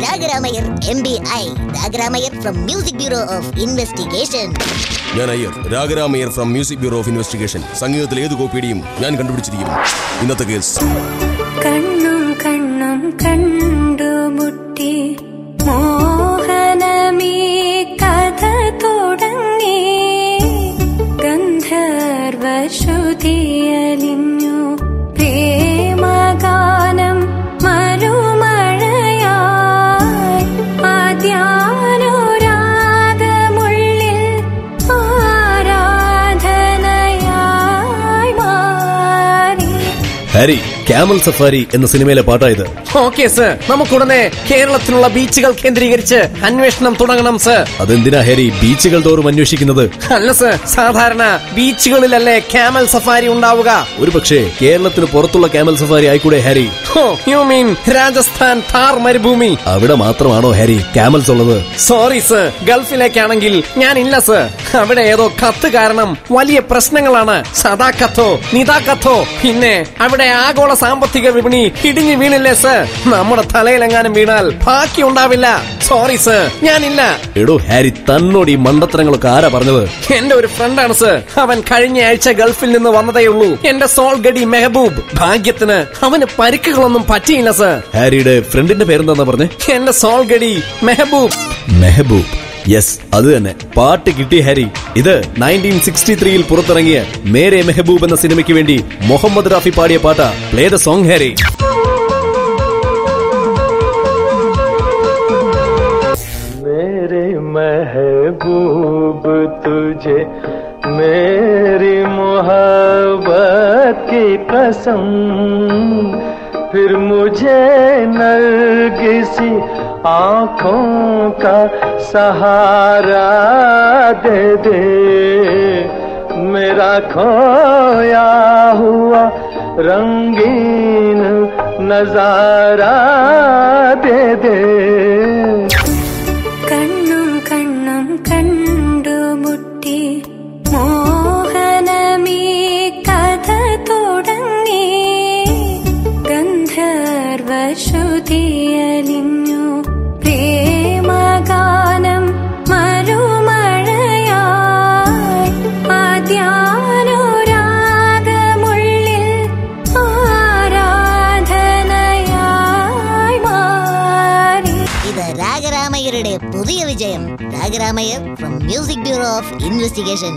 Ragaramayyar MBI, Ragaramayyar from music bureau of investigation. ഞാൻ Iyer, Ragaramayyar from music bureau of investigation. സംഗീതത്തിലെ ഏത് കോപ്പിയുടെയും ഞാൻ കണ്ടുപിടിച്ചിരിക്കുന്നു. ഇന്നത്തെ കേസ് കണ്ണും കണ്ണും കണ്ടുമുട്ടി മോഹനമീ കഥ തുടങ്ങി ഗന്ധർവശ്രുതിയലിഞ്ഞു പ്രേമഗാനം മരുമഴയായി ആദ്യാനുരാഗമുള്ളിൽ ആരാധനയായി മാറി. ഹാരി, ക്യാമൽ സഫാരി എന്ന സിനിമയിലെ പാട്ടായത്. ഓക്കെ സർ, നമുക്കുടനെ കേരളത്തിലുള്ള ബീച്ചുകൾ കേന്ദ്രീകരിച്ച് അന്വേഷണം തുടങ്ങണം സർ. അതെന്തിനാ ഹാരി ബീച്ചുകൾ തോറും അന്വേഷിക്കുന്നത്? അല്ല സർ, സാധാരണ ബീച്ചുകളിലല്ലേ ക്യാമൽ സഫാരി ഉണ്ടാവുക? ഒരു പക്ഷേ കേരളത്തിന് പുറത്തുള്ള ക്യാമൽ സഫാരി ആയിക്കൂടെ Harry? You mean Rajasthan Thar മരുഭൂമി? അവിടെ മാത്രമാണോ ഹാരി ക്യാമൽസ് ഉള്ളത്? സോറി സർ, ഗൾഫിലേക്കാണെങ്കിൽ ഞാൻ ഇല്ല സർ. അവിടെ ഏതോ കത്ത് കാരണം വലിയ പ്രശ്നങ്ങളാണ്. സദാ കത്തോ നിതാ കത്തോ, പിന്നെ അവിടെ ആഗോള സാമ്പത്തിക വിപണി ഇടിഞ്ഞു വീണില്ലേ സർ? നമ്മുടെ തലയിലെങ്ങാനും വീണാൽ ബാക്കി ഉണ്ടാവില്ല. സോറി സർ, ഞാനില്ല. എടോ ഹാരി, തന്നോട് ഈ മണ്ടത്തരങ്ങളൊക്കെ ആരാ പറഞ്ഞത്? എന്റെ ഒരു ഫ്രണ്ടാണ് സർ. അവൻ കഴിഞ്ഞ ആഴ്ച ഗൾഫിൽ നിന്ന് വന്നതേയുള്ളൂ. എന്റെ സോൾഗഡി മെഹബൂബ്. ഭാഗ്യത്തിന് അവന് പരിക്കുകളൊന്നും പറ്റിയില്ല സർ. ഹാരിയുടെ ഫ്രണ്ടിന്റെ പേരെന്താ പറഞ്ഞേ? എന്റെ സോൾഗഡി മെഹബൂബ്. മെഹബൂബ്, യെസ്, അത് തന്നെ. പാട്ട് കിട്ടി ഹാരി. ഇത് 1963 പുറത്തിറങ്ങിയ മേരെ മെഹബൂബ് എന്ന സിനിമയ്ക്ക് വേണ്ടി മുഹമ്മദ് റാഫി പാടിയ പാട്ടാ. Play the song Harry. मेरे महबूब तुझे मेरी मोहब्बत की कसम, फिर मुझे नरगिसी आँखों का सहारा दे दे, मेरा खोया हुआ रंगीन नजारा दे दे. കണ്ണും കണ്ണും കണ്ടുമുട്ടി മോഹനമീ കഥ തുടങ്ങി ഗന്ധർവശ്രുതിയലിഞ്ഞു പ്രേമഗാനം മരുമഴയായി ആദ്യാനുരാഗമുള്ളിൽ ആരാധനയായി മാറി. ഇത് രാഗരാമയ്യരുടെ പുതിയ വിജയം. Ragaramayyar from music bureau of investigation.